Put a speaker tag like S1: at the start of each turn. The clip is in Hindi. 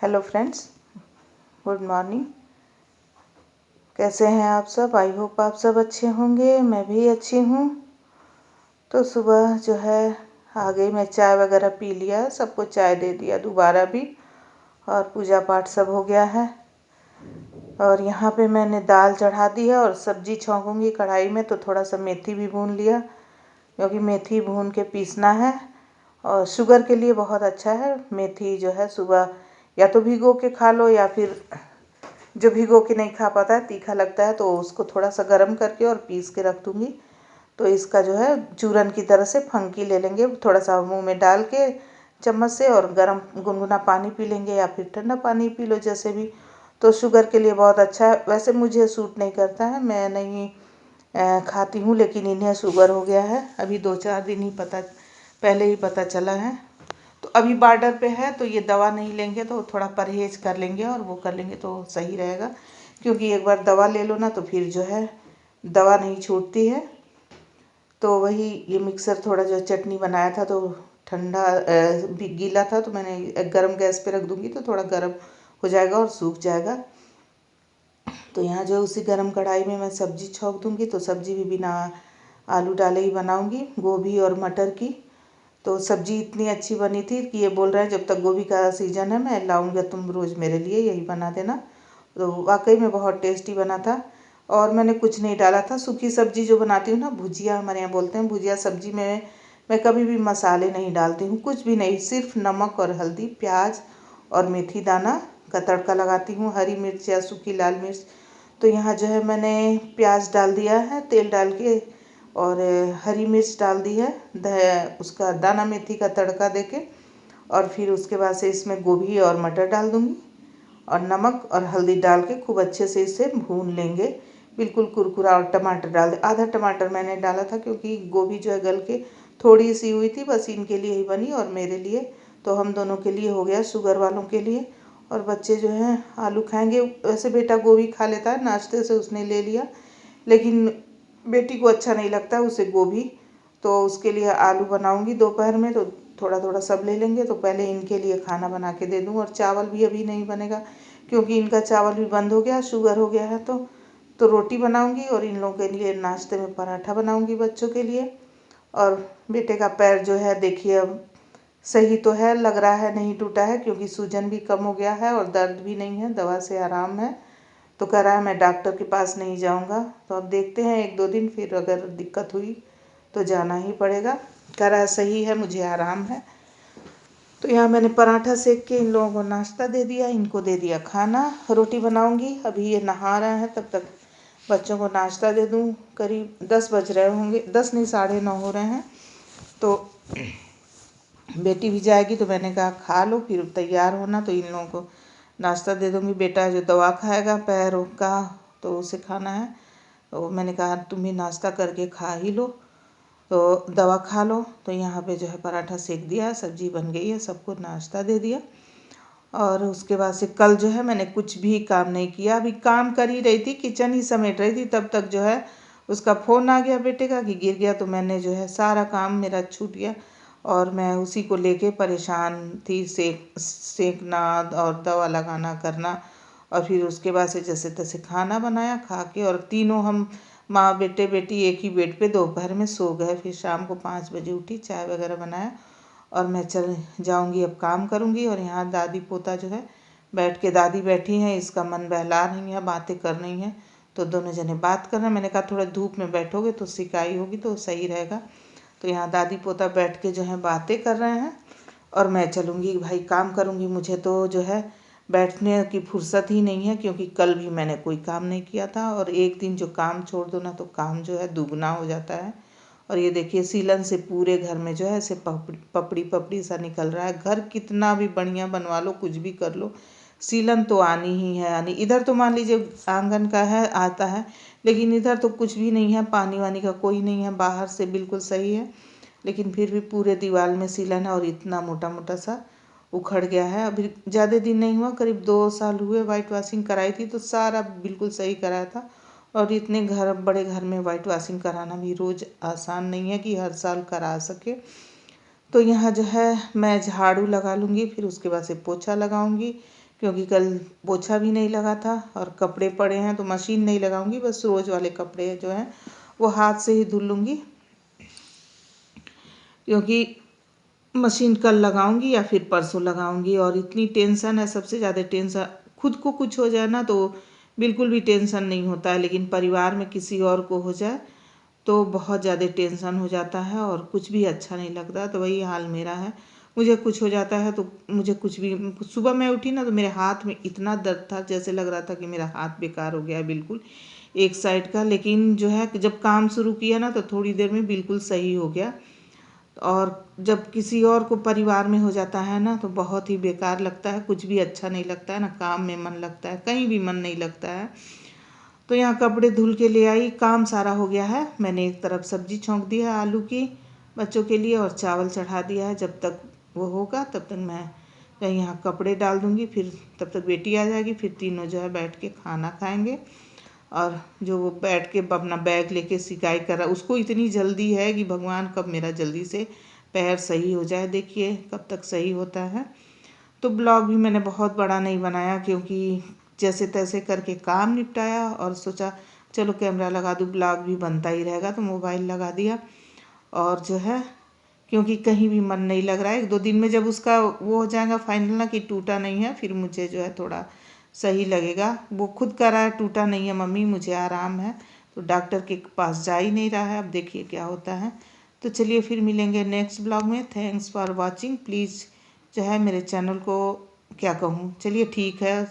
S1: Hello friends, good morning. कैसे हैं आप सब? आई होप आप सब अच्छे होंगे। मैं भी अच्छी हूँ। तो सुबह जो है आ गई, मैं चाय वगैरह पी लिया, सबको चाय दे दिया दोबारा भी, और पूजा पाठ सब हो गया है। और यहाँ पे मैंने दाल चढ़ा दी है और सब्जी छौंकूंगी कढ़ाई में। तो थोड़ा सा मेथी भी भून लिया, क्योंकि मेथी भून के पीसना है और शुगर के लिए बहुत अच्छा है। मेथी जो है सुबह या तो भिगो के खा लो, या फिर जो भिगो के नहीं खा पाता है, तीखा लगता है, तो उसको थोड़ा सा गर्म करके और पीस के रख दूँगी। तो इसका जो है चूरन की तरह से फंकी ले लेंगे, थोड़ा सा मुंह में डाल के चम्मच से, और गर्म गुनगुना पानी पी लेंगे या फिर ठंडा पानी पी लो, जैसे भी। तो शुगर के लिए बहुत अच्छा है। वैसे मुझे सूट नहीं करता है, मैं नहीं खाती हूँ, लेकिन इन्हें शुगर हो गया है। अभी 2-4 दिन ही पहले ही पता चला है। तो अभी बॉर्डर पे है, तो ये दवा नहीं लेंगे तो थोड़ा परहेज कर लेंगे और वो कर लेंगे तो सही रहेगा। क्योंकि एक बार दवा ले लो ना, तो फिर जो है दवा नहीं छूटती है। तो वही ये मिक्सर थोड़ा जो चटनी बनाया था, तो ठंडा भी गीला था, तो मैंने गरम गैस पे रख दूँगी तो थोड़ा गर्म हो जाएगा और सूख जाएगा। तो यहाँ जो उसी गरम कढ़ाई में मैं सब्जी छौंक दूँगी। तो सब्जी भी बिना आलू डाले ही बनाऊँगी, गोभी और मटर की। तो सब्जी इतनी अच्छी बनी थी कि ये बोल रहे हैं जब तक गोभी का सीज़न है मैं लाऊंगा, तुम रोज़ मेरे लिए यही बना देना। तो वाकई में बहुत टेस्टी बना था। और मैंने कुछ नहीं डाला था। सूखी सब्जी जो बनाती हूँ ना, भुजिया हमारे यहाँ बोलते हैं, भुजिया सब्जी में मैं कभी भी मसाले नहीं डालती हूँ, कुछ भी नहीं, सिर्फ नमक और हल्दी, प्याज और मेथी दाना का तड़का लगाती हूँ, हरी मिर्च या सूखी लाल मिर्च। तो यहाँ जो है मैंने प्याज डाल दिया है तेल डाल के, और हरी मिर्च डाल दी है, उसका दाना मेथी का तड़का देके, और फिर उसके बाद से इसमें गोभी और मटर डाल दूँगी, और नमक और हल्दी डाल के खूब अच्छे से इसे भून लेंगे, बिल्कुल कुरकुरा। और टमाटर डाल दे, आधा टमाटर मैंने डाला था, क्योंकि गोभी जो है गल के थोड़ी सी हुई थी, बस इनके लिए ही बनी और मेरे लिए। तो हम दोनों के लिए हो गया, शुगर वालों के लिए। और बच्चे जो हैं आलू खाएंगे। वैसे बेटा गोभी खा लेता है, नाश्ते से उसने ले लिया, लेकिन बेटी को अच्छा नहीं लगता उसे गोभी। तो उसके लिए आलू बनाऊंगी दोपहर में, तो थोड़ा थोड़ा सब ले लेंगे। तो पहले इनके लिए खाना बना के दे दूँ। और चावल भी अभी नहीं बनेगा, क्योंकि इनका चावल भी बंद हो गया, शुगर हो गया है। तो रोटी बनाऊंगी, और इन लोगों के लिए नाश्ते में पराठा बनाऊंगी बच्चों के लिए। और बेटे का पैर जो है देखिए, अब सही तो है, लग रहा है नहीं टूटा है, क्योंकि सूजन भी कम हो गया है और दर्द भी नहीं है, दवा से आराम है। तो कह रहा है मैं डॉक्टर के पास नहीं जाऊंगा। तो अब देखते हैं 1-2 दिन, फिर अगर दिक्कत हुई तो जाना ही पड़ेगा। कह रहा है सही है, मुझे आराम है। तो यहाँ मैंने पराठा सेक के इन लोगों को नाश्ता दे दिया, इनको दे दिया खाना। रोटी बनाऊंगी, अभी ये नहा रहे हैं, तब तक बच्चों को नाश्ता दे दूँ। करीब 10 बज रहे होंगे, 10 नहीं 9:30 हो रहे हैं। तो बेटी भी जाएगी, तो मैंने कहा खा लो, फिर तैयार होना, तो इन लोगों को नाश्ता दे दूँगी। बेटा जो दवा खाएगा पैरों का, तो उसे खाना है। तो मैंने कहा तुम भी नाश्ता करके खा ही लो, तो दवा खा लो। तो यहाँ पे जो है पराठा सेक दिया, सब्जी बन गई है, सबको नाश्ता दे दिया। और उसके बाद से कल जो है मैंने कुछ भी काम नहीं किया। अभी काम कर ही रही थी, किचन ही समेट रही थी, तब तक जो है उसका फ़ोन आ गया बेटे का कि गिर गया। तो मैंने जो है सारा काम मेरा छूट गया, और मैं उसी को लेके परेशान थी, सेकना और दवा लगाना करना। और फिर उसके बाद से जैसे तैसे खाना बनाया, खा के, और तीनों हम माँ बेटे बेटी एक ही बेड पे दोपहर में सो गए। फिर शाम को 5 बजे उठी, चाय वगैरह बनाया, और मैं चल जाऊंगी, अब काम करूंगी। और यहाँ दादी पोता जो है बैठ के, दादी बैठी हैं, इसका मन बहला रही है, बातें कर रही हैं, तो दोनों जने बात कर रहे हैं। मैंने कहा थोड़ा धूप में बैठोगे तो सिकाई होगी तो सही रहेगा। तो यहाँ दादी पोता बैठ के जो है बातें कर रहे हैं, और मैं चलूँगी भाई, काम करूँगी। मुझे तो जो है बैठने की फुर्सत ही नहीं है, क्योंकि कल भी मैंने कोई काम नहीं किया था, और एक दिन जो काम छोड़ दो ना, तो काम जो है दुगना हो जाता है। और ये देखिए सीलन से पूरे घर में जो है ऐसे पपड़ी पपड़ी सा निकल रहा है। घर कितना भी बढ़िया बनवा लो, कुछ भी कर लो, सीलन तो आनी ही है आनी। इधर तो मान लीजिए आंगन का है, आता है, लेकिन इधर तो कुछ भी नहीं है, पानी वानी का कोई नहीं है, बाहर से बिल्कुल सही है, लेकिन फिर भी पूरे दीवार में सीलन है, और इतना मोटा मोटा सा उखड़ गया है। अभी ज़्यादा दिन नहीं हुआ, करीब 2 साल हुए वाइट वॉशिंग कराई थी, तो सारा बिल्कुल सही कराया था। और इतने बड़े घर में वाइट वॉशिंग कराना भी रोज़ आसान नहीं है कि हर साल करा सके। तो यहाँ जो है मैं झाड़ू लगा लूँगी, फिर उसके बाद से पोछा लगाऊँगी, क्योंकि कल पोछा भी नहीं लगा था और कपड़े पड़े हैं, तो मशीन नहीं लगाऊंगी, बस रोज़ वाले कपड़े जो हैं वो हाथ से ही धुल लूँगी, क्योंकि मशीन कल लगाऊंगी या फिर परसों लगाऊंगी। और इतनी टेंशन है, सबसे ज़्यादा टेंशन खुद को कुछ हो जाए ना तो बिल्कुल भी टेंशन नहीं होता है, लेकिन परिवार में किसी और को हो जाए तो बहुत ज़्यादा टेंशन हो जाता है और कुछ भी अच्छा नहीं लगता। तो वही हाल मेरा है, मुझे कुछ हो जाता है तो मुझे कुछ भी, सुबह मैं उठी ना तो मेरे हाथ में इतना दर्द था, जैसे लग रहा था कि मेरा हाथ बेकार हो गया है बिल्कुल एक साइड का। लेकिन जो है जब काम शुरू किया ना तो थोड़ी देर में बिल्कुल सही हो गया। और जब किसी और को परिवार में हो जाता है ना तो बहुत ही बेकार लगता है, कुछ भी अच्छा नहीं लगता है ना, काम में मन लगता है, कहीं भी मन नहीं लगता है। तो यहाँ कपड़े धुल के ले आई, काम सारा हो गया है। मैंने एक तरफ सब्जी छौंक दी है आलू की बच्चों के लिए और चावल चढ़ा दिया है। जब तक वो होगा तब तक मैं यहाँ कपड़े डाल दूँगी, फिर तब तक बेटी आ जाएगी, फिर तीनों जो है बैठ के खाना खाएंगे। और जो वो बैठ के अपना बैग लेके सिकाई कर रहा, उसको इतनी जल्दी है कि भगवान कब मेरा जल्दी से पैर सही हो जाए, देखिए कब तक सही होता है। तो ब्लॉग भी मैंने बहुत बड़ा नहीं बनाया, क्योंकि जैसे तैसे करके काम निपटाया और सोचा चलो कैमरा लगा दूँ, ब्लॉग भी बनता ही रहेगा, तो मोबाइल लगा दिया। और जो है क्योंकि कहीं भी मन नहीं लग रहा है, 1-2 दिन में जब उसका वो हो जाएगा फाइनल ना कि टूटा नहीं है, फिर मुझे जो है थोड़ा सही लगेगा। वो खुद कह रहा है टूटा नहीं है मम्मी, मुझे आराम है, तो डॉक्टर के पास जा ही नहीं रहा है। अब देखिए क्या होता है। तो चलिए फिर मिलेंगे नेक्स्ट ब्लॉग में। Thanks for watching. प्लीज़ जो है मेरे चैनल को क्या कहूँ, चलिए ठीक है,